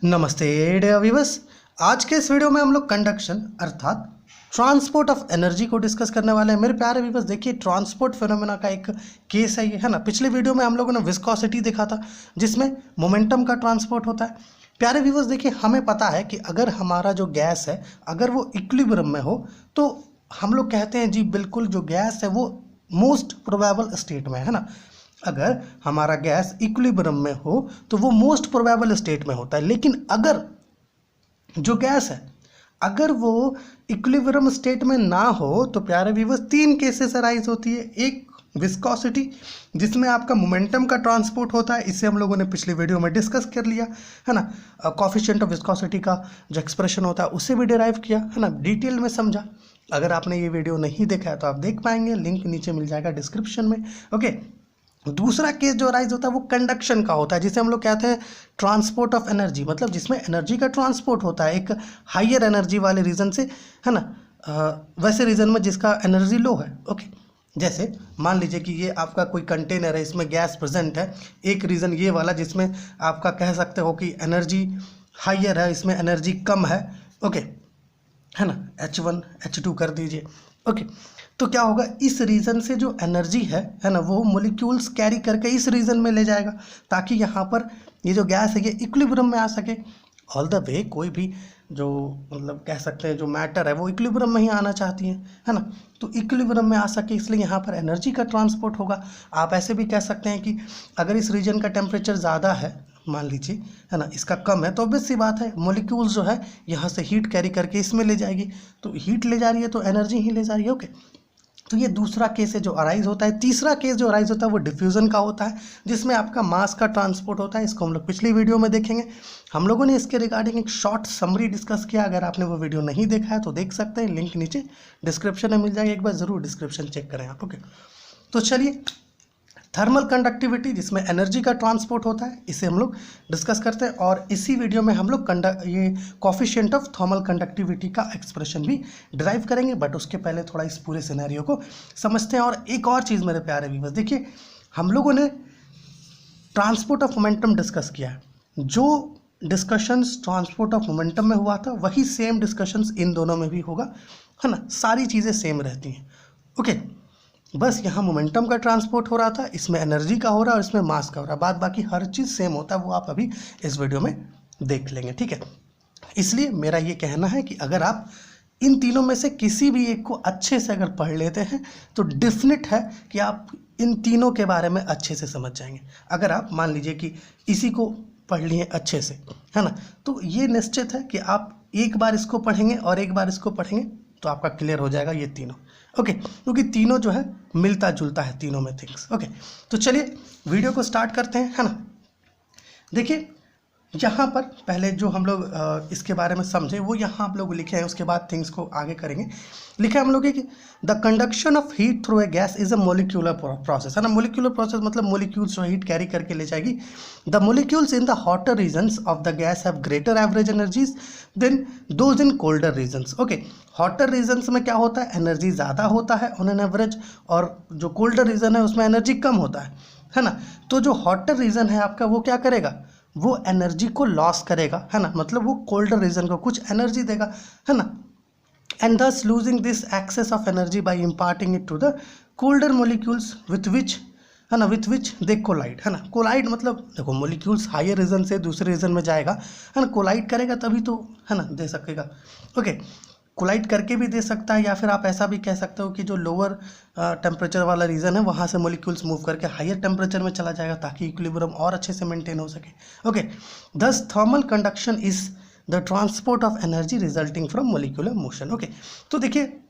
नमस्ते dear viewers. आज के इस वीडियो में हम लोग कंडक्शन अर्थात ट्रांसपोर्ट ऑफ एनर्जी को डिस्कस करने वाले हैं। मेरे प्यारे व्यूअर्स, देखिए ट्रांसपोर्ट फिनोमेना का एक केस है ये, है ना। पिछले वीडियो में हम लोगों ने विस्कोसिटी देखा था जिसमें मोमेंटम का ट्रांसपोर्ट होता है। प्यारे व्यूअर्स, देखिए हमें पता है कि अगर हमारा जो गैस है अगर वो इक्विलिब्रियम में हो तो हम लोग कहते हैं जी बिल्कुल जो गैस है वो मोस्ट प्रोबेबल स्टेट में है ना। अगर हमारा गैस इक्विलिब्रियम में हो तो वो मोस्ट प्रोबेबल स्टेट में होता है। लेकिन अगर जो गैस है अगर वो इक्विलिब्रियम स्टेट में ना हो तो प्यारे व्यूअर्स तीन केसेस अराइज होती है। एक विस्कोसिटी जिसमें आपका मोमेंटम का ट्रांसपोर्ट होता है, इसे हम लोगों ने पिछली वीडियो में डिस्कस कर लिया है ना। कोफिशिएंट ऑफ विस्कोसिटी का जो एक्सप्रेशन होता है उसे भी डिराइव किया है ना, डिटेल में समझा। अगर आपने ये वीडियो नहीं देखा है तो आप देख पाएंगे, लिंक नीचे मिल जाएगा डिस्क्रिप्शन में। ओके, दूसरा केस जो अराइज होता है वो कंडक्शन का होता है, जिसे हम लोग कहते हैं ट्रांसपोर्ट ऑफ एनर्जी, मतलब जिसमें एनर्जी का ट्रांसपोर्ट होता है एक हायर एनर्जी वाले रीजन से, है ना, वैसे रीजन में जिसका एनर्जी लो है। ओके, जैसे मान लीजिए कि ये आपका कोई कंटेनर है, इसमें गैस प्रेजेंट है। एक रीज़न ये वाला जिसमें आपका कह सकते हो कि एनर्जी हायर है, इसमें एनर्जी कम है। ओके, है ना, H1 H2 कर दीजिए। ओके, तो क्या होगा, इस रीजन से जो एनर्जी है ना, वो मोलिक्यूल्स कैरी करके इस रीजन में ले जाएगा ताकि यहाँ पर ये जो गैस है ये इक्विलिब्रियम में आ सके। ऑल द वे कोई भी जो मतलब कह सकते हैं जो मैटर है वो इक्विलिब्रियम में ही आना चाहती है ना, तो इक्विलिब्रियम में आ सके इसलिए यहाँ पर एनर्जी का ट्रांसपोर्ट होगा। आप ऐसे भी कह सकते हैं कि अगर इस रीजन का टेम्परेचर ज़्यादा है, मान लीजिए, है ना, इसका कम है, तो ऑब्वियस सी बात है मोलिक्यूल्स जो है यहाँ से हीट कैरी करके इसमें ले जाएगी। तो हीट ले जा रही है तो एनर्जी ही ले जा रही है। ओके, तो ये दूसरा केस है जो अराइज होता है। तीसरा केस जो अराइज होता है वो डिफ्यूज़न का होता है, जिसमें आपका मास का ट्रांसपोर्ट होता है। इसको हम लोग पिछली वीडियो में देखेंगे। हम लोगों ने इसके रिगार्डिंग एक शॉर्ट समरी डिस्कस किया। अगर आपने वो वीडियो नहीं देखा है तो देख सकते हैं, लिंक नीचे डिस्क्रिप्शन में मिल जाएगा, एक बार ज़रूर डिस्क्रिप्शन चेक करें आप। ओके, तो चलिए थर्मल कंडक्टिविटी जिसमें एनर्जी का ट्रांसपोर्ट होता है, इसे हम लोग डिस्कस करते हैं। और इसी वीडियो में हम लोग ये कोफिशिएंट ऑफ थर्मल कंडक्टिविटी का एक्सप्रेशन भी डिराइव करेंगे। बट उसके पहले थोड़ा इस पूरे सिनेरियो को समझते हैं। और एक और चीज़ मेरे प्यारे व्यूअर्स, देखिए हम लोगों ने ट्रांसपोर्ट ऑफ मोमेंटम डिस्कस किया है। जो डिस्कशंस ट्रांसपोर्ट ऑफ मोमेंटम में हुआ था वही सेम डिस्कशंस इन दोनों में भी होगा, है ना। सारी चीज़ें सेम रहती हैं। ओके, बस यहाँ मोमेंटम का ट्रांसपोर्ट हो रहा था, इसमें एनर्जी का हो रहा है और इसमें मास का हो रहा है। बाद बाकी हर चीज़ सेम होता है, वो आप अभी इस वीडियो में देख लेंगे, ठीक है। इसलिए मेरा ये कहना है कि अगर आप इन तीनों में से किसी भी एक को अच्छे से अगर पढ़ लेते हैं तो डेफिनेट है कि आप इन तीनों के बारे में अच्छे से समझ जाएंगे। अगर आप मान लीजिए कि इसी को पढ़ लिए अच्छे से, है ना, तो ये निश्चित है कि आप एक बार इसको पढ़ेंगे और एक बार इसको पढ़ेंगे तो आपका क्लियर हो जाएगा ये तीनों। ओके, क्योंकि तीनों जो है मिलता जुलता है तीनों में थिंग्स। ओके, तो चलिए वीडियो को स्टार्ट करते हैं, है ना। देखिए यहाँ पर पहले जो हम लोग इसके बारे में समझे वो यहाँ आप लोग लिखे हैं, उसके बाद थिंग्स को आगे करेंगे। लिखा है हम लोग कि the conduction of heat through a gas is a molecular process, है ना। मोलिक्यूलर प्रोसेस मतलब मोलिक्यूल्स जो हीट कैरी करके ले जाएगी। The molecules in the hotter regions of the gas have greater average energies than those in colder regions. Okay, hotter regions में क्या होता है, एनर्जी ज़्यादा होता है ऑन एन एवरेज, और जो कोल्डर रीजन है उसमें एनर्जी कम होता है ना। तो जो हॉटर रीजन है आपका वो क्या करेगा, वो एनर्जी को लॉस करेगा, है ना, मतलब वो कोल्डर रीजन को कुछ एनर्जी देगा, है ना। And thus losing this excess of energy by imparting it to the colder molecules with which, है ना, विथ विच दे कोलाइड, है ना। कोलाइड मतलब देखो मोलिक्यूल्स हायर रीजन से दूसरे रीजन में जाएगा, है ना, कोलाइड करेगा तभी तो, है ना, दे सकेगा। ओके, कोलाइड करके भी दे सकता है, या फिर आप ऐसा भी कह सकते हो कि जो लोअर टेम्परेचर वाला रीजन है वहाँ से मोलिक्यूल्स मूव करके हायर टेम्परेचर में चला जाएगा ताकि इक्विलिब्रियम और अच्छे से मेंटेन हो सके। ओके, दस thermal conduction is the transport of energy resulting from molecular motion. Okay, तो देखिए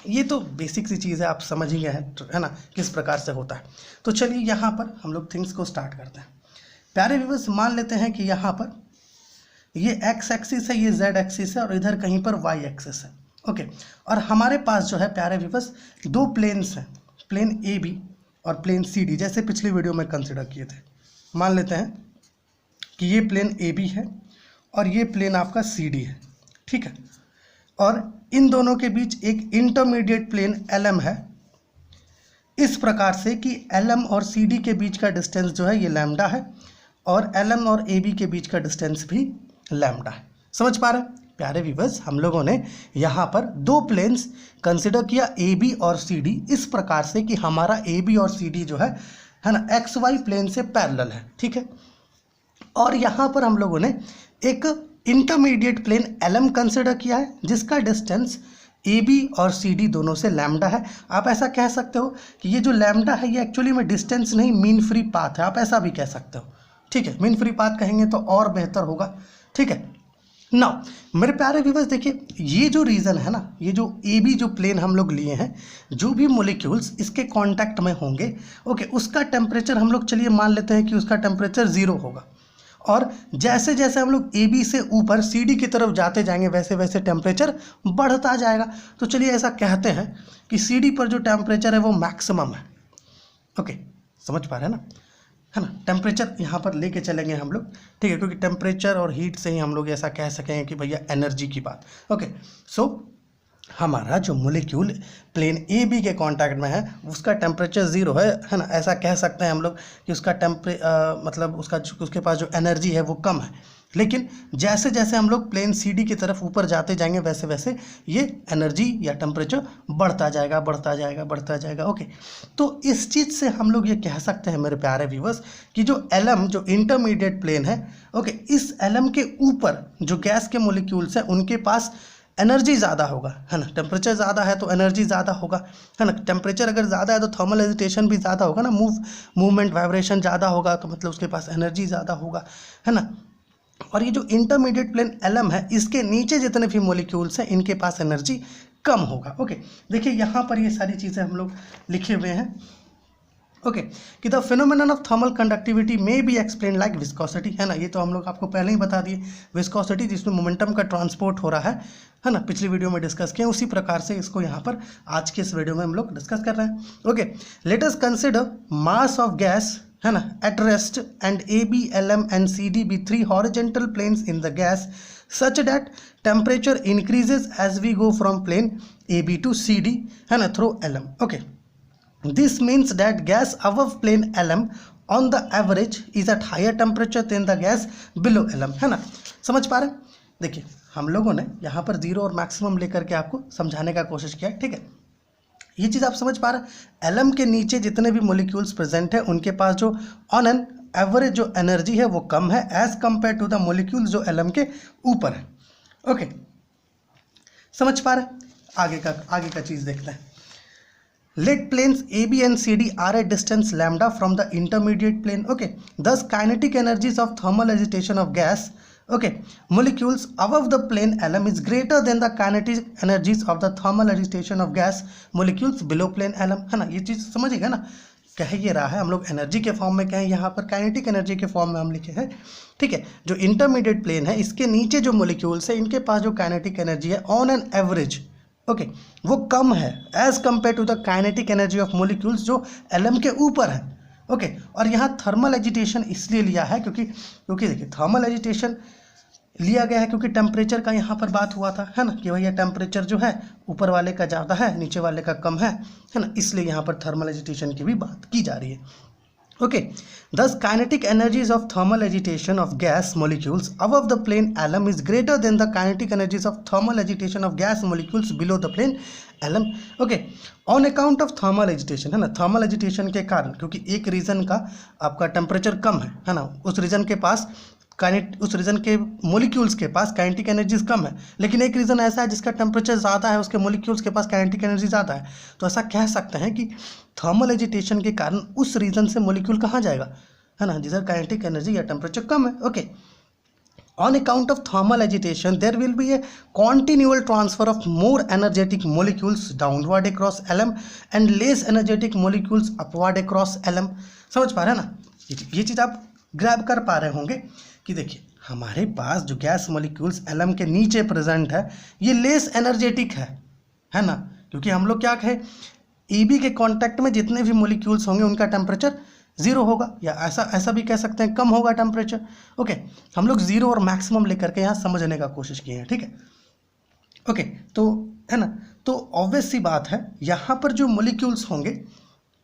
ये तो बेसिक सी चीज़ है, आप समझ ही गए हैं, है ना, किस प्रकार से होता है। तो चलिए यहाँ पर हम लोग थिंग्स को स्टार्ट करते हैं। प्यारे व्यूअर्स, मान लेते हैं कि यहाँ पर ये एक्स एक्सिस है, ये जेड एक्सिस है और इधर कहीं पर वाई एक्सिस है। ओके, और हमारे पास जो है प्यारे व्यूअर्स दो प्लेन्स हैं, प्लेन ए बी और प्लेन सी डी, जैसे पिछली वीडियो में कंसिडर किए थे। मान लेते हैं कि ये प्लेन ए बी है और ये प्लेन आपका सी डी है, ठीक है। और इन दोनों के बीच एक इंटरमीडिएट प्लेन एल एम है, इस प्रकार से कि एल एम और सी डी के बीच का डिस्टेंस जो है ये लैम्डा है और एल एम और ए बी के बीच का डिस्टेंस भी लैम्डा है। समझ पा रहे हैं प्यारे व्यूअर्स, हम लोगों ने यहाँ पर दो प्लेन्स कंसिडर किया ए बी और सी डी इस प्रकार से कि हमारा ए बी और सी डी जो है ना एक्स वाई प्लेन से पैरेलल है, ठीक है। और यहाँ पर हम लोगों ने एक intermediate plane L M consider किया है जिसका डिस्टेंस ए बी और सी डी दोनों से लैम्डा है। आप ऐसा कह सकते हो कि ये जो लैम्डा है ये एक्चुअली में डिस्टेंस नहीं मीन फ्री पाथ है, आप ऐसा भी कह सकते हो, ठीक है। मीन फ्री पाथ कहेंगे तो और बेहतर होगा, ठीक है। नाउ मेरे प्यारे व्यूअर्स देखिए, ये जो रीज़न है ना, ये जो ए बी जो प्लेन हम लोग लिए हैं, जो भी मॉलिक्यूल्स इसके कांटेक्ट में होंगे, ओके, उसका टेम्परेचर हम लोग चलिए मान लेते हैं कि उसका टेम्परेचर 0 होगा। और जैसे जैसे हम लोग ए बी से ऊपर सी डी की तरफ जाते जाएंगे वैसे वैसे टेम्परेचर बढ़ता जाएगा। तो चलिए ऐसा कहते हैं कि सी डी पर जो टेम्परेचर है वो मैक्सिमम है, ओके, समझ पा रहे हैं ना, है ना। टेम्परेचर यहाँ पर लेके चलेंगे हम लोग, ठीक है, क्योंकि टेम्परेचर और हीट से ही हम लोग ऐसा कह सकेंगे कि भैया एनर्जी की बात, ओके। सो हमारा जो मोलिक्यूल प्लेन ए बी के कांटेक्ट में है उसका टेम्परेचर 0 है ना। ऐसा कह सकते हैं हम लोग कि उसका मतलब उसके पास जो एनर्जी है वो कम है। लेकिन जैसे जैसे हम लोग प्लेन सी डी की तरफ ऊपर जाते जाएंगे वैसे वैसे ये एनर्जी या टेम्परेचर बढ़ता जाएगा बढ़ता जाएगा बढ़ता जाएगा, ओके। तो इस चीज़ से हम लोग ये कह सकते हैं मेरे प्यारे व्यूअर्स कि जो एलम जो इंटरमीडिएट प्लेन है, ओके, इस एलम के ऊपर जो गैस के मोलिक्यूल्स हैं उनके पास एनर्जी ज़्यादा होगा, है ना। टेम्परेचर ज़्यादा है तो एनर्जी ज़्यादा होगा, है ना। टेम्परेचर अगर ज़्यादा है तो थर्मल एजिटेशन भी ज़्यादा होगा ना, मूवमेंट वाइब्रेशन ज़्यादा होगा तो मतलब उसके पास एनर्जी ज़्यादा होगा, है ना। और ये जो इंटरमीडिएट प्लेन एलम है इसके नीचे जितने भी मॉलिक्यूल्स हैं इनके पास एनर्जी कम होगा, ओके। देखिए यहाँ पर ये सारी चीज़ें हम लोग लिखे हुए हैं, ओके, कि the phenomenon of thermal conductivity may be explain like viscosity, है ना। ये तो हम लोग आपको पहले ही बता दिए, विस्कोसिटी जिसमें मोमेंटम का ट्रांसपोर्ट हो रहा है ना, पिछली वीडियो में डिस्कस किया, उसी प्रकार से इसको यहाँ पर आज के इस वीडियो में हम लोग डिस्कस कर रहे हैं, okay. Let us consider mass of gas, है ना, at rest and A B L M and C D be 3 horizontal planes in the gas such that temperature increases as we go from plane AB to CD, है ना, through LM, okay. This means that gas above plane LM on the average is at higher temperature than the gas below LM, है ना। समझ पा रहे हैं? देखिए हम लोगों ने यहाँ पर 0 और मैक्सिमम लेकर के आपको समझाने का कोशिश किया है, ठीक है। ये चीज़ आप समझ पा रहे हैं, एलम के नीचे जितने भी मॉलिक्यूल्स प्रेजेंट है उनके पास जो ऑन एन एवरेज जो एनर्जी है वो कम है as compared to the molecules जो एलम के ऊपर है, ओके। समझ पा रहे हैं? आगे का चीज़ देखते हैं। Let planes A B and C D are at distance lambda from the intermediate plane, okay. Thus kinetic energies of thermal agitation of gas, okay, molecules above the plane LM is greater than the kinetic energies of the thermal agitation of gas molecules below plane LM, है ना। ये चीज़ समझिएगा ना, कह ये रहा है हम लोग एनर्जी के फॉर्म में कहें, यहाँ पर काइनेटिक एनर्जी के फॉर्म में हम लिखे हैं, ठीक है। जो इंटरमीडिएट प्लेन है इसके नीचे जो मोलिक्यूल्स है इनके पास जो काइनेटिक एनर्जी है ऑन एन एवरेज, ओके, वो कम है as compared to the kinetic energy of molecules जो LM के ऊपर है, ओके। और यहाँ थर्मल एजिटेशन इसलिए लिया है क्योंकि देखिए थर्मल एजिटेशन लिया गया है क्योंकि टेम्परेचर का यहाँ पर बात हुआ था, है ना, कि भैया टेम्परेचर जो है ऊपर वाले का ज़्यादा है नीचे वाले का कम है ना, इसलिए यहाँ पर थर्मल एजिटेशन की भी बात की जा रही है, okay. Thus kinetic energies of thermal agitation of gas molecules above the plane L M is greater than the kinetic energies of thermal agitation of gas molecules below the plane L M, okay, on account of thermal agitation, है ना। Thermal agitation के कारण, क्योंकि एक reason का आपका temperature कम है ना, उस रीजन के पास उस रीजन के मॉलिक्यूल्स के पास काइनेटिक एनर्जीज कम है, लेकिन एक रीजन ऐसा है जिसका टेम्परेचर ज़्यादा है उसके मॉलिक्यूल्स के पास काइनेटिक एनर्जी ज़्यादा है। तो ऐसा कह सकते हैं कि थर्मल एजिटेशन के कारण उस रीजन से मॉलिक्यूल कहाँ जाएगा, है ना, जिधर काइनेटिक एनर्जी या टेम्परेचर कम है, okay. On account of thermal agitation there will be a continual transfer of more energetic molecules downward across L M and less energetic molecules upward across L M. समझ पा रहे हैं ना, ये चीज़ आप ग्रैब कर पा रहे होंगे कि देखिए हमारे पास जो गैस मॉलिक्यूल्स एलम के नीचे प्रेजेंट है ये लेस एनर्जेटिक है ना, क्योंकि हम लोग क्या कहें ईबी के कांटेक्ट में जितने भी मॉलिक्यूल्स होंगे उनका टेम्परेचर 0 होगा, या ऐसा भी कह सकते हैं कम होगा टेम्परेचर, ओके। हम लोग 0 और मैक्सिमम लेकर के यहाँ समझने का कोशिश किए हैं, ठीक है, ओके। तो है ना, तो ऑब्वियस सी बात है यहाँ पर जो मॉलिक्यूल्स होंगे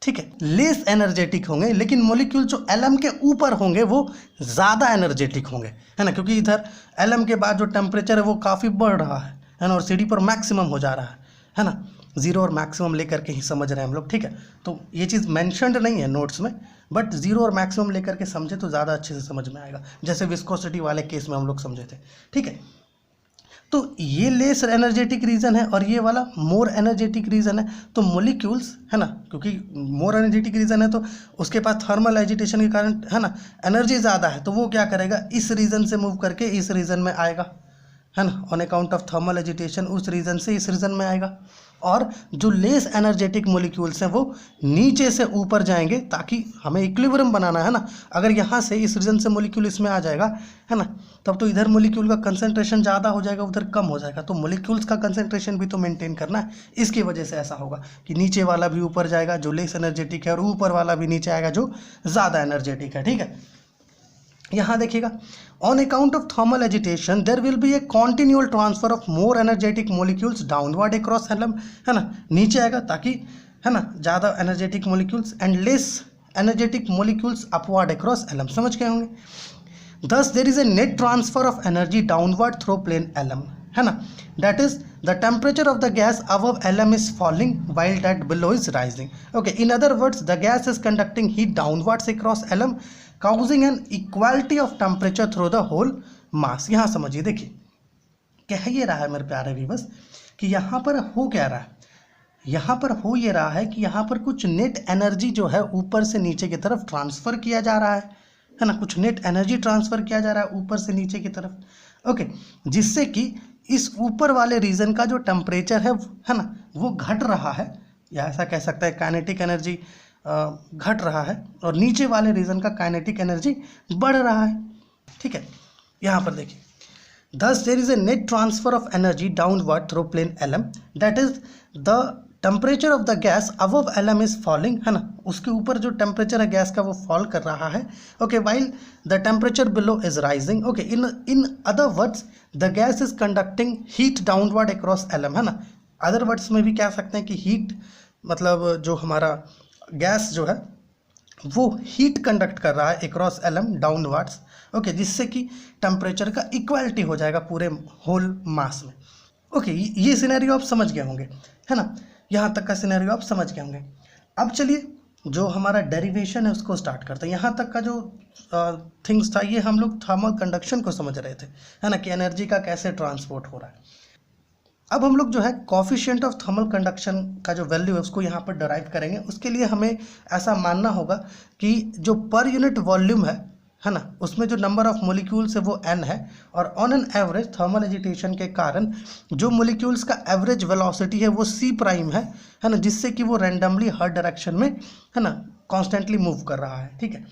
ठीक है, लेस एनर्जेटिक होंगे, लेकिन मोलिक्यूल जो एलएम के ऊपर होंगे वो ज़्यादा एनर्जेटिक होंगे, है ना, क्योंकि इधर एलएम के बाद जो टेम्परेचर है वो काफ़ी बढ़ रहा है ना, और सीडी पर मैक्सिमम हो जा रहा है ना, जीरो और मैक्सिमम लेकर के ही समझ रहे हैं हम लोग, ठीक है। तो ये चीज़ मेंशन्ड नहीं है नोट्स में, बट जीरो और मैक्सिमम लेकर के समझे तो ज़्यादा अच्छे से समझ में आएगा, जैसे विस्कोसिटी वाले केस में हम लोग समझे थे, ठीक है। तो ये लेस एनर्जेटिक रीजन है और ये वाला मोर एनर्जेटिक रीजन है। तो मोलिक्यूल्स, है ना, क्योंकि मोर एनर्जेटिक रीजन है तो उसके पास थर्मल एजिटेशन के कारण, है ना, एनर्जी ज़्यादा है, तो वो क्या करेगा, इस रीजन से मूव करके इस रीजन में आएगा, है ना, on account of thermal agitation उस रीजन से इस रीजन में आएगा। और जो लेस एनर्जेटिक मोलिक्यूल्स हैं वो नीचे से ऊपर जाएंगे, ताकि हमें इक्विलिब्रियम बनाना है ना। अगर यहाँ से इस रीजन से मोलिक्यूल इसमें आ जाएगा, है ना, तब तो इधर मोलिक्यूल का कंसंट्रेशन ज़्यादा हो जाएगा, उधर कम हो जाएगा, तो मोलिक्यूल्स का कंसंट्रेशन भी तो मेंटेन करना है। इसकी वजह से ऐसा होगा कि नीचे वाला भी ऊपर जाएगा जो लेस एनर्जेटिक है, और ऊपर वाला भी नीचे आएगा जो ज़्यादा एनर्जेटिक है, ठीक है। यहाँ देखिएगा, on account of thermal agitation there will be a continual transfer of more energetic molecules downward across L M, है ना, नीचे आएगा ताकि, है ना, ज़्यादा energetic molecules and less energetic molecules upward across L M, समझ गए होंगे। Thus there is a net transfer of energy downward through plane L M, है ना, that is the temperature of the gas above LM is falling while that below is rising. Okay, in other words, the gas is conducting heat downwards across LM, causing an equality of temperature through the whole mass. यहाँ समझिए, देखिए कह ये रहा है मेरे प्यारे viewers कि यहाँ पर हो क्या रहा है, यहाँ पर हो ये रहा है कि यहाँ पर कुछ नेट एनर्जी जो है ऊपर से नीचे की तरफ ट्रांसफ़र किया जा रहा है ना, कुछ नेट एनर्जी ट्रांसफ़र किया जा रहा है ऊपर से नीचे की तरफ, ओके, जिससे कि इस ऊपर वाले रीजन का जो टेम्परेचर है ना, वो घट रहा है, या ऐसा कह सकता है काइनेटिक एनर्जी घट रहा है, और नीचे वाले रीजन का काइनेटिक एनर्जी बढ़ रहा है, ठीक है। यहाँ पर देखिए, thus there is a net transfer of energy downward through plane LM, that is the temperature of the gas above LM is falling, है ना, उसके ऊपर जो टेम्परेचर है गैस का वो फॉल कर रहा है, okay, while the temperature below is rising, okay, in other words the gas is conducting heat downward across LM, है ना। अदर वर्ड्स में भी कह सकते हैं कि हीट मतलब जो हमारा गैस जो है वो हीट कंडक्ट कर रहा है अक्रॉस LM डाउनवर्ड्स, ओके, जिससे कि टेम्परेचर का इक्वालिटी हो जाएगा पूरे होल मास में, ओके। ये सिनेरियो आप समझ गए होंगे, है ना, यहाँ तक का सिनेरियो आप समझ गए होंगे। अब चलिए जो हमारा डेरिवेशन है उसको स्टार्ट करते हैं। यहाँ तक का जो थिंग्स था ये हम लोग थर्मल कंडक्शन को समझ रहे थे, है ना, कि एनर्जी का कैसे ट्रांसपोर्ट हो रहा है। अब हम लोग जो है कोफिशिएंट ऑफ थर्मल कंडक्शन का जो वैल्यू है उसको यहाँ पर डराइव करेंगे। उसके लिए हमें ऐसा मानना होगा कि जो पर यूनिट वॉल्यूम है ना, उसमें जो नंबर ऑफ मोलिक्यूल्स है वो n है, और on an average thermal agitation के कारण जो मोलिक्यूल्स का एवरेज वेलोसिटी है वो c प्राइम है ना, जिससे कि वो रैंडमली हर डायरेक्शन में, है ना, कॉन्स्टेंटली मूव कर रहा है, ठीक है,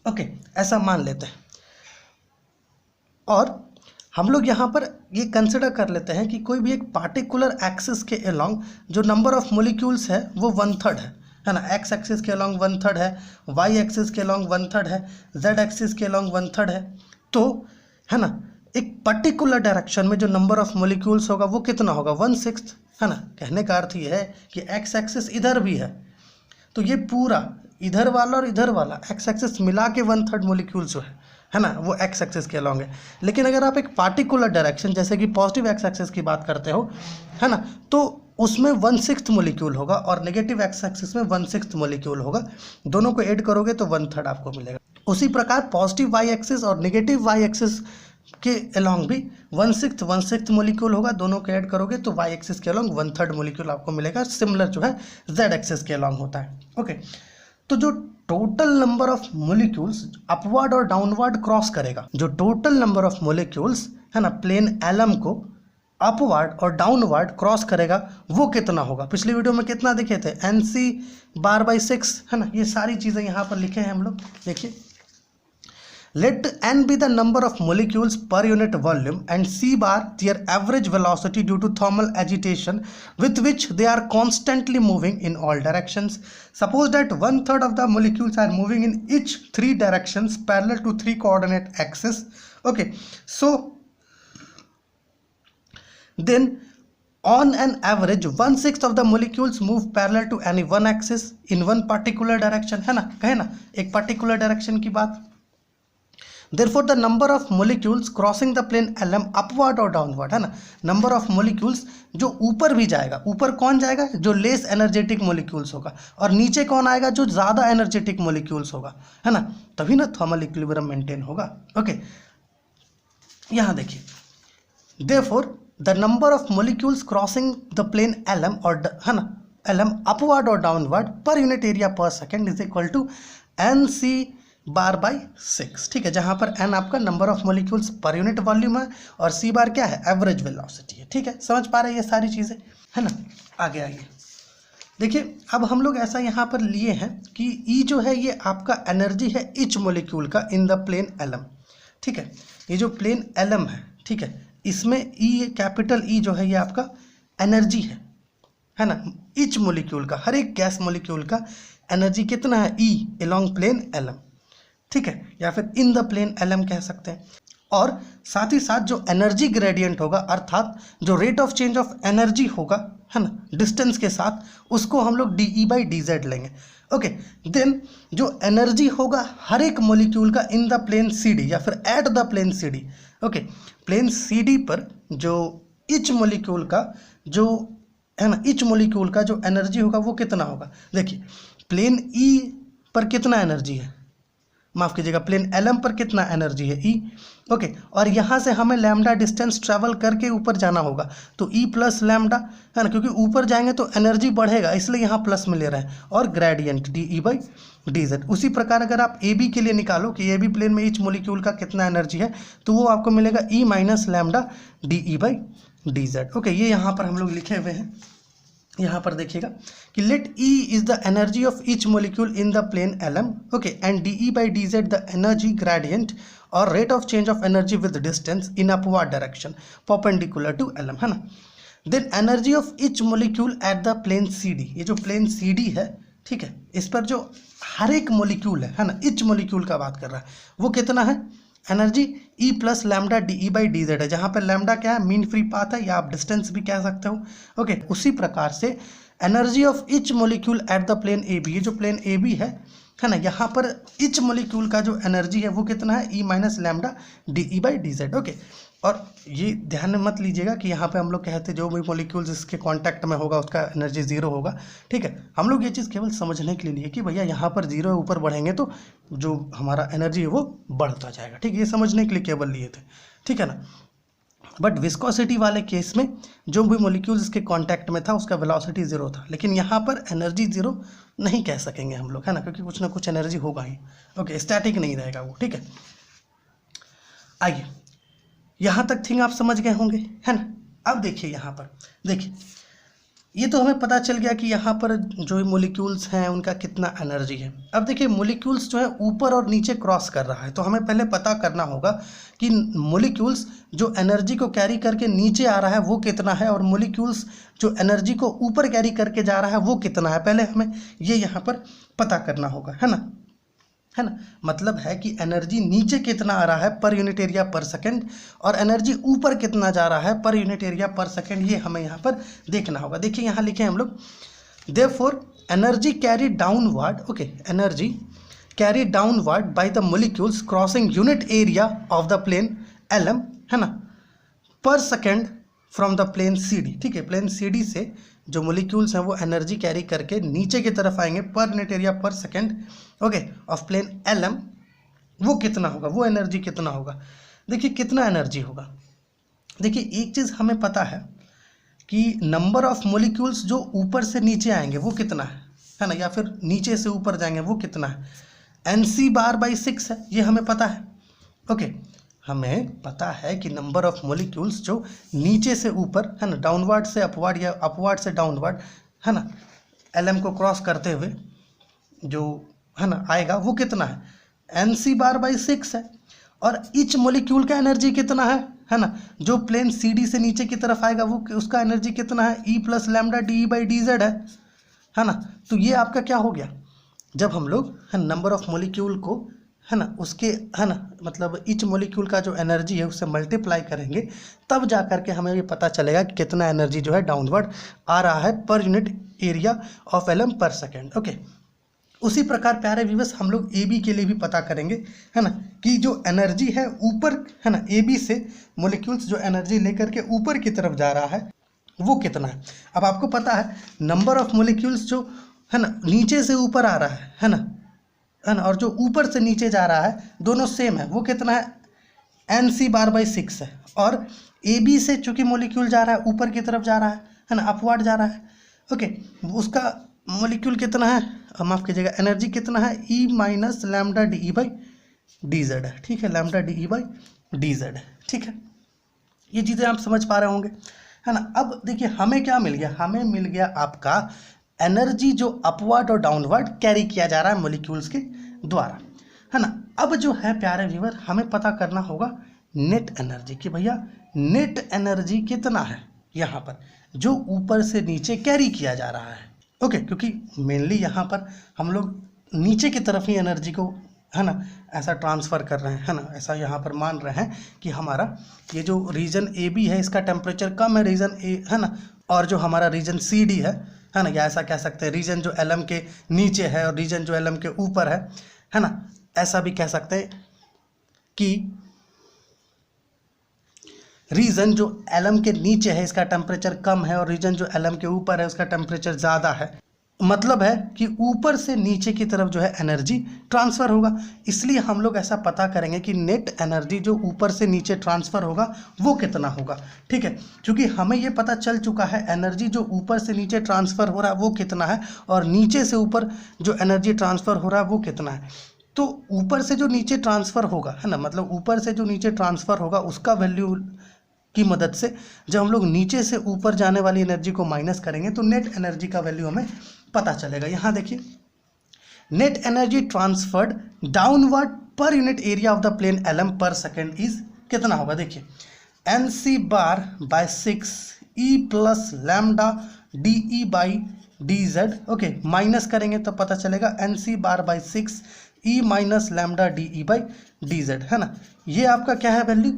ओके, ऐसा मान लेते हैं। और हम लोग यहाँ पर ये कंसिडर कर लेते हैं कि कोई भी एक पार्टिकुलर एक्सिस के अलोंग जो नंबर ऑफ मोलिक्यूल्स है वो 1/3 है ना, एक्स एक्सिस के अलोंग 1/3 है, वाई एक्सिस के अलोंग 1/3 है, जेड एक्सिस के अलोंग 1/3 है, तो, है ना, एक पर्टिकुलर डायरेक्शन में जो नंबर ऑफ मोलिक्यूल्स होगा वो कितना होगा, 1/6, है ना। कहने का अर्थ ये है कि एक्स एक्सिस इधर भी है, तो ये पूरा इधर वाला और इधर वाला एक्स एक्सिस मिला के 1/3 मोलिक्यूल्स जो है ना, वो एक्स एक्सिस के अलोंग है। लेकिन अगर आप एक पार्टिकुलर डायरेक्शन जैसे कि पॉजिटिव एक्स एक्सिस की बात करते हो, है ना, तो उसमें 1/6 मोलिक्यूल होगा और नेगेटिव एक्स एक्सिस में 1/6 मोलिक्यूल होगा, दोनों को ऐड करोगे तो 1/3 आपको मिलेगा। उसी प्रकार पॉजिटिव वाई एक्सिस और नेगेटिव वाई एक्सिस के अलोंग भी 1/6 मोलिक्यूल होगा, दोनों को ऐड करोगे तो वाई एक्सिस के अलोंग 1/3 मोलिक्यूल आपको मिलेगा। सिमिलर जो है जेड एक्सिस के अलोंग होता है, ओके। तो जो total number of molecules upward और डाउनवर्ड क्रॉस करेगा, जो टोटल नंबर ऑफ मोलिक्यूल्स, है ना, प्लेन एलम को अपवर्ड और डाउनवर्ड क्रॉस करेगा वो कितना होगा। पिछली वीडियो में कितना देखे थे, NC/6, है ना, ये सारी चीज़ें यहाँ पर लिखे हैं हम लोग, देखिए। Let n be the number of molecules per unit volume and c bar their average velocity due to thermal agitation with which they are constantly moving in all directions. Suppose that 1/3 of the molecules are moving in each 3 directions parallel to 3 coordinate axes. Okay, so then on an average 1/6 of the molecules move parallel to any one axis in one particular direction, है ना, कहे ना एक particular direction की बात। Therefore the number of molecules crossing the plane LM upward और downward, है ना, नंबर ऑफ मोलिक्यूल्स जो ऊपर भी जाएगा, ऊपर कौन जाएगा, जो लेस एनर्जेटिक मोलिक्यूल्स होगा, और नीचे कौन आएगा, जो ज़्यादा एनर्जेटिक मोलिक्यूल्स होगा, है ना, तभी ना थर्मल इक्विलिब्रियम मेंटेन होगा। ओके, यहाँ देखिए, therefore the number of molecules crossing the plane LM और है ना LM upward और downward per unit area per second is equal to NC bar by 6, ठीक है, जहाँ पर n आपका number of molecules per unit volume है और c बार क्या है, एवरेज वेलोसिटी है। ठीक है, समझ पा रहे हैं ये सारी चीज़ें, है ना। आगे आइए, देखिए अब हम लोग ऐसा यहाँ पर लिए हैं कि E जो है ये आपका एनर्जी है ईच मोलिक्यूल का इन द प्लेन LM, ठीक है, ये जो प्लेन LM है, ठीक है, इसमें E कैपिटल E जो है ये आपका एनर्जी है ना, ईच मोलिक्यूल का, हर एक गैस मोलिक्यूल का एनर्जी कितना है, E अलोंग प्लेन LM, ठीक है, या फिर इन द प्लेन LM कह सकते हैं। और साथ ही साथ जो एनर्जी ग्रेडियंट होगा, अर्थात जो rate of change of energy होगा, है ना, डिस्टेंस के साथ, उसको हम लोग dE/dz लेंगे। ओके, देन जो एनर्जी होगा हर एक मोलिक्यूल का इन द प्लेन CD या फिर at the plane CD, okay, plane CD पर जो ईच मोलिक्यूल का जो है ना, ईच मोलिक्यूल का जो एनर्जी होगा वो कितना होगा। देखिए प्लेन E पर कितना एनर्जी है, माफ़ कीजिएगा, प्लेन LM पर कितना एनर्जी है, E, ओके, और यहाँ से हमें लैम्डा डिस्टेंस ट्रैवल करके ऊपर जाना होगा, तो E प्लस लैम्डा, है ना, क्योंकि ऊपर जाएंगे तो एनर्जी बढ़ेगा, इसलिए यहाँ प्लस में ले रहे हैं, और ग्रेडियंट dE/dz। उसी प्रकार अगर आप AB के लिए निकालो कि AB प्लेन में ईच मोलिक्यूल का कितना एनर्जी है, तो वो आपको मिलेगा E minus lambda dE/dz। Okay, ये यहाँ पर हम लोग लिखे हुए हैं। यहाँ पर देखिएगा कि let E is the energy of each molecule in the plane LM, okay, and dE/dz the energy gradient और rate of change of energy with distance in upward direction perpendicular to LM, है ना। Then energy of each molecule at the plane CD, ये जो plane CD है, ठीक है, इस पर जो हर एक मोलिक्यूल है ना, ईच मोलिक्यूल का बात कर रहा है, वो कितना है energy, E plus lambda dE/dz है, जहाँ पर लैम्डा क्या है, मीन फ्री पाथ है, या आप डिस्टेंस भी कह सकते हो। ओके, उसी प्रकार से energy of each molecule at the plane AB, ये जो प्लेन AB है ना, यहाँ पर ईच मोलिक्यूल का जो एनर्जी है वो कितना है, E minus lambda dE/dz। Okay, और ये ध्यान में मत लीजिएगा कि यहाँ पे हम लोग कहते जो भी मॉलिक्यूल्स इसके कांटेक्ट में होगा उसका एनर्जी ज़ीरो होगा, ठीक है, हम लोग ये चीज़ केवल समझने के लिए कि भैया यहाँ पर ज़ीरो है, ऊपर बढ़ेंगे तो जो हमारा एनर्जी है वो बढ़ता जाएगा, ठीक है, ये समझने के लिए केवल लिए थे, ठीक है ना। बट विस्कोसिटी वाले केस में जो भी मॉलिक्यूल्स इसके कांटेक्ट में था उसका वेलोसिटी ज़ीरो था, लेकिन यहाँ पर एनर्जी ज़ीरो नहीं कह सकेंगे हम लोग, है ना, क्योंकि कुछ ना कुछ एनर्जी होगा ही। ओके, स्टैटिक नहीं रहेगा वो, ठीक है। आइए, यहाँ तक थिंग आप समझ गए होंगे, है ना। अब देखिए यहाँ पर, देखिए ये तो हमें पता चल गया कि यहाँ पर जो मॉलिक्यूल्स हैं उनका कितना एनर्जी है। अब देखिए मॉलिक्यूल्स जो है ऊपर और नीचे क्रॉस कर रहा है, तो हमें पहले पता करना होगा कि मॉलिक्यूल्स जो एनर्जी को कैरी करके नीचे आ रहा है वो कितना है, और मॉलिक्यूल्स जो एनर्जी को ऊपर कैरी करके जा रहा है वो कितना है, पहले हमें ये यहाँ पर पता करना होगा, है ना। मतलब है कि एनर्जी नीचे कितना आ रहा है per unit area per second, और एनर्जी ऊपर कितना जा रहा है per unit area per second, ये हमें यहाँ पर देखना होगा। देखिए यहाँ लिखे हम लोग, therefore energy carry downward, okay, energy carry downward by the molecules crossing unit area of the plane LM, है ना, per second from the plane CD, ठीक है, प्लेन CD से जो मॉलिक्यूल्स हैं वो एनर्जी कैरी करके नीचे की तरफ आएंगे per unit area per second, okay, of plane LM, वो कितना होगा, वो एनर्जी कितना होगा। देखिए कितना एनर्जी होगा, देखिए एक चीज़ हमें पता है कि नंबर ऑफ मॉलिक्यूल्स जो ऊपर से नीचे आएंगे वो कितना है ना, या फिर नीचे से ऊपर जाएंगे वो कितना है, NC/6 है, ये हमें पता है। ओके, हमें पता है कि नंबर ऑफ मॉलिक्यूल्स जो नीचे से ऊपर, है ना, डाउनवर्ड से अपवर्ड या अपवर्ड से डाउनवर्ड, है ना, LM को क्रॉस करते हुए जो है ना आएगा वो कितना है, NC/6 है। और ईच मॉलिक्यूल का एनर्जी कितना है ना, जो प्लेन CD से नीचे की तरफ आएगा वो उसका एनर्जी कितना है, E प्लस लैम्डा dE/dz है ना। तो ये आपका क्या हो गया, जब हम लोग नंबर ऑफ मॉलिक्यूल को, है ना उसके, है ना मतलब ईच मॉलिक्यूल का जो एनर्जी है उससे मल्टीप्लाई करेंगे, तब जा करके हमें ये पता चलेगा कि कितना एनर्जी जो है डाउनवर्ड आ रहा है per unit area of L M per second. Okay, उसी प्रकार प्यारे व्यूअर्स हम लोग ए बी के लिए भी पता करेंगे, है ना, कि जो एनर्जी है ऊपर, है ना, ए बी से मॉलिक्यूल्स जो एनर्जी लेकर के ऊपर की तरफ जा रहा है वो कितना है। अब आपको पता है नंबर ऑफ मॉलिक्यूल्स जो, है ना, नीचे से ऊपर आ रहा है ना, और जो ऊपर से नीचे जा रहा है दोनों सेम है, वो कितना है, एन सी बार बाई 6 है। और ए बी से चूंकि मॉलिक्यूल जा रहा है ऊपर की तरफ जा रहा है ना, अपवर्ड जा रहा है। ओके, उसका मॉलिक्यूल कितना है, माफ़ कीजिएगा, एनर्जी कितना है, E minus lambda D E by D Z है। ठीक है, lambda D E by D Z है। ठीक है, ये चीज़ें आप समझ पा रहे होंगे, है ना। अब देखिए हमें क्या मिल गया, हमें मिल गया आपका एनर्जी जो अपवर्ड और डाउनवर्ड कैरी किया जा रहा है मॉलिक्यूल्स के द्वारा, है ना। अब जो है प्यारे व्यूअर हमें पता करना होगा नेट एनर्जी, कि भैया नेट एनर्जी कितना है यहाँ पर जो ऊपर से नीचे कैरी किया जा रहा है। ओके, क्योंकि मेनली यहाँ पर हम लोग नीचे की तरफ ही एनर्जी को, है ना, ऐसा ट्रांसफ़र कर रहे हैं, है ना, ऐसा यहाँ पर मान रहे हैं कि हमारा ये जो रीजन ए बी है इसका टेम्परेचर कम है रीजन ए, है ना, और जो हमारा रीजन सी डी है ना, या ऐसा कह सकते हैं रीजन जो एलम के नीचे है और रीजन जो एलम के ऊपर है ना, ऐसा भी कह सकते हैं कि रीजन जो एलम के नीचे है इसका टेम्परेचर कम है और रीजन जो एलम के ऊपर है उसका टेम्परेचर ज़्यादा है। मतलब है कि ऊपर से नीचे की तरफ जो है एनर्जी ट्रांसफ़र होगा, इसलिए हम लोग ऐसा पता करेंगे कि नेट एनर्जी जो ऊपर से नीचे ट्रांसफ़र होगा वो कितना होगा। ठीक है, क्योंकि हमें ये पता चल चुका है एनर्जी जो ऊपर से नीचे ट्रांसफ़र हो रहा है वो कितना है और नीचे से ऊपर जो एनर्जी ट्रांसफ़र हो रहा है वो कितना है। तो ऊपर से जो नीचे ट्रांसफ़र होगा, है ना, मतलब ऊपर से जो नीचे ट्रांसफ़र होगा उसका वैल्यू की मदद से जब हम लोग नीचे से ऊपर जाने वाली एनर्जी को माइनस करेंगे तो नेट एनर्जी का वैल्यू हमें पता चलेगा। यहाँ देखिए, net energy transferred downward per unit area of the plane एलम पर सेकेंड इज कितना होगा। देखिए N C bar by 6 E plus lambda D E by D Z. Okay, minus करेंगे तो पता चलेगा N C bar by 6 E minus lambda D E by D Z, है ना। ये आपका क्या है वैल्यू,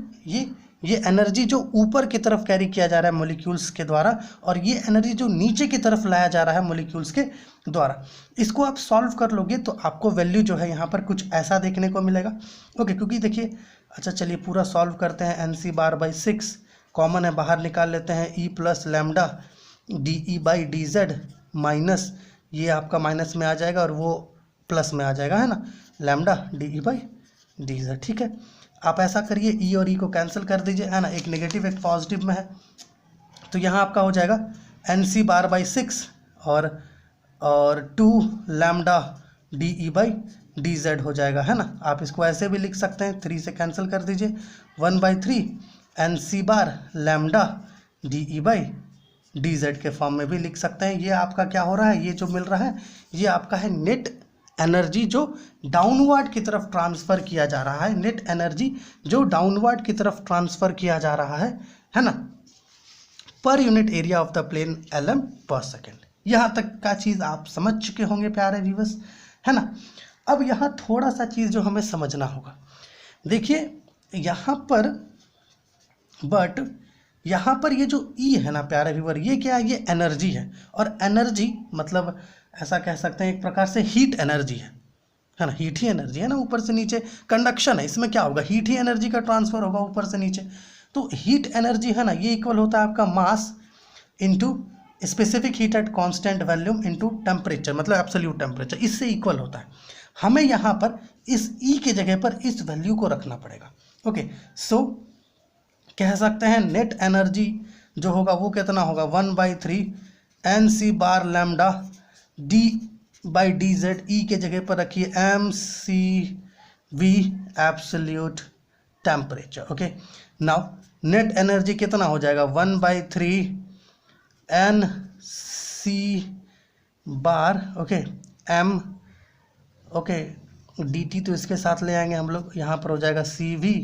ये एनर्जी जो ऊपर की तरफ कैरी किया जा रहा है मॉलिक्यूल्स के द्वारा और ये एनर्जी जो नीचे की तरफ लाया जा रहा है मॉलिक्यूल्स के द्वारा। इसको आप सॉल्व कर लोगे तो आपको वैल्यू जो है यहाँ पर कुछ ऐसा देखने को मिलेगा। ओके, क्योंकि देखिए, अच्छा चलिए पूरा सॉल्व करते हैं। N C bar by 6 common है, बाहर निकाल लेते हैं, E plus lambda D E by D Z minus, ये आपका माइनस में आ जाएगा और वो प्लस में आ जाएगा, है ना, lambda D E by D Z. ठीक है, आप ऐसा करिए, ई और ई को कैंसिल कर दीजिए, है ना, एक नेगेटिव एक पॉजिटिव में है, तो यहाँ आपका हो जाएगा एन सी बार बाई 6 और 2 lambda D E by D Z हो जाएगा, है ना। आप इसको ऐसे भी लिख सकते हैं, 3 से कैंसिल कर दीजिए, 1/3 N C bar lambda D E by D Z के फॉर्म में भी लिख सकते हैं। ये आपका क्या हो रहा है, ये जो मिल रहा है ये आपका है नेट एनर्जी जो डाउनवर्ड की तरफ ट्रांसफ़र किया जा रहा है, नेट एनर्जी जो डाउनवर्ड की तरफ ट्रांसफ़र किया जा रहा है ना, per unit area of the plane एलम पर सेकेंड। यहाँ तक का चीज़ आप समझ चुके होंगे प्यारे व्यूअर्स, है ना। अब यहाँ थोड़ा सा चीज़ जो हमें समझना होगा, देखिए यहाँ पर यहाँ पर ये जो ई है ना प्यारे व्यूअर, ये क्या है, ये एनर्जी है और एनर्जी मतलब ऐसा कह सकते हैं एक प्रकार से हीट एनर्जी है ना, हीट ही एनर्जी है ना, ऊपर से नीचे कंडक्शन है, इसमें क्या होगा, हीट ही एनर्जी का ट्रांसफ़र होगा ऊपर से नीचे। तो हीट एनर्जी है ना, ये इक्वल होता है आपका mass into specific heat at constant volume into temperature, मतलब एब्सोल्यूट टेम्परेचर, इससे इक्वल होता है। हमें यहाँ पर इस ई के जगह पर इस वैल्यू को रखना पड़ेगा। ओके, सो कह सकते हैं नेट एनर्जी जो होगा वो कितना होगा, 1/3 N C bar lambda D by D Z, E के जगह पर रखिए M C V absolute temperature. Okay, now net energy कितना हो जाएगा, 1/3 N C bar, okay, M, okay, D T तो इसके साथ ले आएंगे हम लोग, यहाँ पर हो जाएगा C V,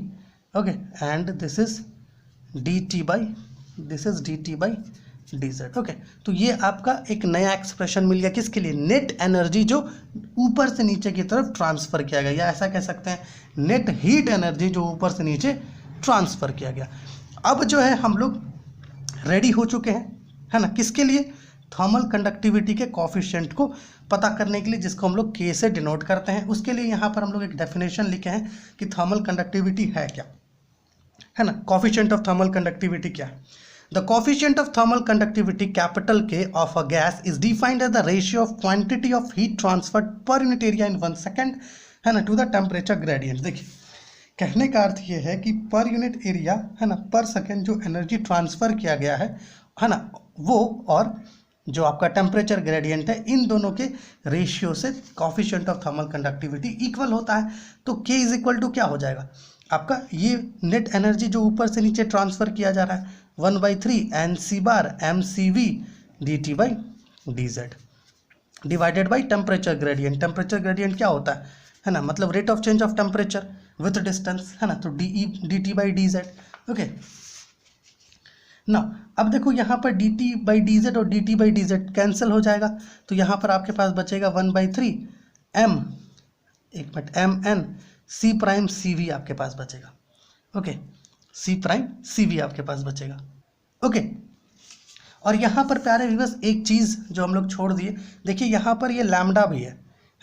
okay, and this is D T by dz। ओके, तो ये आपका एक नया एक्सप्रेशन मिल गया किसके लिए, नेट एनर्जी जो ऊपर से नीचे की तरफ ट्रांसफर किया गया, या ऐसा कह सकते हैं नेट हीट एनर्जी जो ऊपर से नीचे ट्रांसफर किया गया। अब जो है हम लोग रेडी हो चुके हैं, है ना, किसके लिए, थर्मल कंडक्टिविटी के कॉफिशिएंट को पता करने के लिए, जिसको हम लोग K से डिनोट करते हैं। उसके लिए यहाँ पर हम लोग एक डेफिनेशन लिखे हैं कि थर्मल कंडक्टिविटी है क्या, है ना, कॉफिशिएंट ऑफ थर्मल कंडक्टिविटी क्या है। The coefficient of thermal conductivity capital K of a gas is defined as the ratio of quantity of heat transferred per unit area in 1 second, है ना, to the temperature gradient. देखिए, कहने का अर्थ ये है कि पर यूनिट एरिया, है ना, पर सेकेंड जो एनर्जी ट्रांसफर किया गया है ना, वो और जो आपका टेम्परेचर ग्रेडियंट है, इन दोनों के रेशियो से coefficient of thermal conductivity equal होता है। तो K इज इक्वल टू क्या हो जाएगा आपका, ये नेट एनर्जी जो ऊपर से नीचे ट्रांसफर किया जा रहा है 1/3 NC bar mCV dt by dz divided by temperature gradient. Temperature gradient क्या होता है ना, मतलब rate of change of temperature with distance, है ना, तो dt बाई dz। ओके ना, अब देखो यहाँ पर dt बाई dz और dt बाई dz कैंसिल हो जाएगा, तो यहाँ पर आपके पास बचेगा 1/3 m, एक minute, mn c prime CV आपके पास बचेगा। ओके, c प्राइम CV आपके पास बचेगा। ओके, और यहाँ पर प्यारे व्यूअर्स एक चीज़ जो हम लोग छोड़ दिए, देखिए यहाँ पर ये लैम्डा भी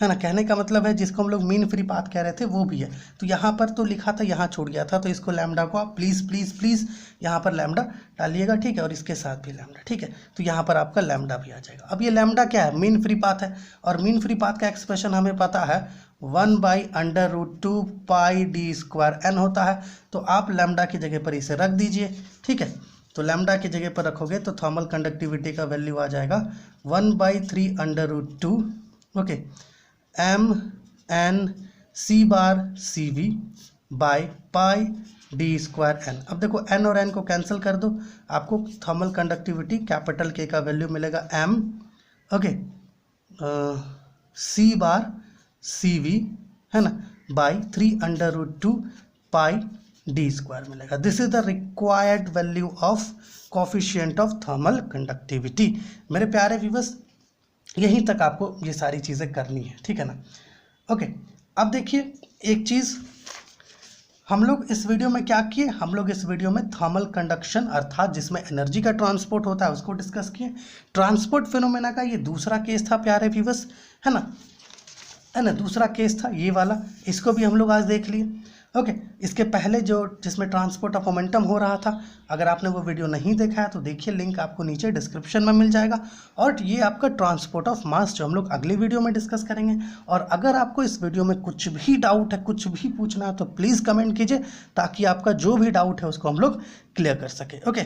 है ना, कहने का मतलब है जिसको हम लोग मीन फ्री पाथ कह रहे थे वो भी है। तो यहाँ पर तो लिखा था, यहाँ छूट गया था, तो इसको लैम्डा को आप प्लीज़ प्लीज़ प्लीज़ यहाँ पर लैम्डा डालिएगा, ठीक है, और इसके साथ भी लैम्डा, ठीक है, तो यहाँ पर आपका लैम्डा भी आ जाएगा। अब ये लैम्डा क्या है, मीन फ्री पाथ है, और मीन फ्री पाथ का एक्सप्रेशन हमें पता है 1/√2 पाई d² n होता है। तो आप लैम्डा की जगह पर इसे रख दीजिए, ठीक है, तो लैम्डा की जगह पर रखोगे तो थर्मल कंडक्टिविटी का वैल्यू आ जाएगा 1/3√2, okay, mn(c bar CV by pi d² n। अब देखो n और n को कैंसिल कर दो, आपको थर्मल कंडक्टिविटी कैपिटल K का वैल्यू मिलेगा m, ओके, c बार CV, है ना, बाई 3√2 पाई d² मिलेगा। This is the required value of coefficient of thermal conductivity. मेरे प्यारे व्यूअर्स, यहीं तक आपको ये सारी चीज़ें करनी है, ठीक है ना। ओके, अब देखिए एक चीज़, हम लोग इस वीडियो में क्या किए, हम लोग इस वीडियो में थर्मल कंडक्शन अर्थात जिसमें एनर्जी का ट्रांसपोर्ट होता है उसको डिस्कस किए। ट्रांसपोर्ट फिनोमेना का ये दूसरा केस था प्यारे व्यूअर्स, है ना, दूसरा केस था ये वाला, इसको भी हम लोग आज देख लिए। ओके, इसके पहले जो जिसमें ट्रांसपोर्ट ऑफ मोमेंटम हो रहा था, अगर आपने वो वीडियो नहीं देखा है तो देखिए, लिंक आपको नीचे डिस्क्रिप्शन में मिल जाएगा। और ये आपका ट्रांसपोर्ट ऑफ मास जो हम लोग अगली वीडियो में डिस्कस करेंगे। और अगर आपको इस वीडियो में कुछ भी डाउट है, कुछ भी पूछना है, तो प्लीज़ कमेंट कीजिए, ताकि आपका जो भी डाउट है उसको हम लोग क्लियर कर सके। ओके।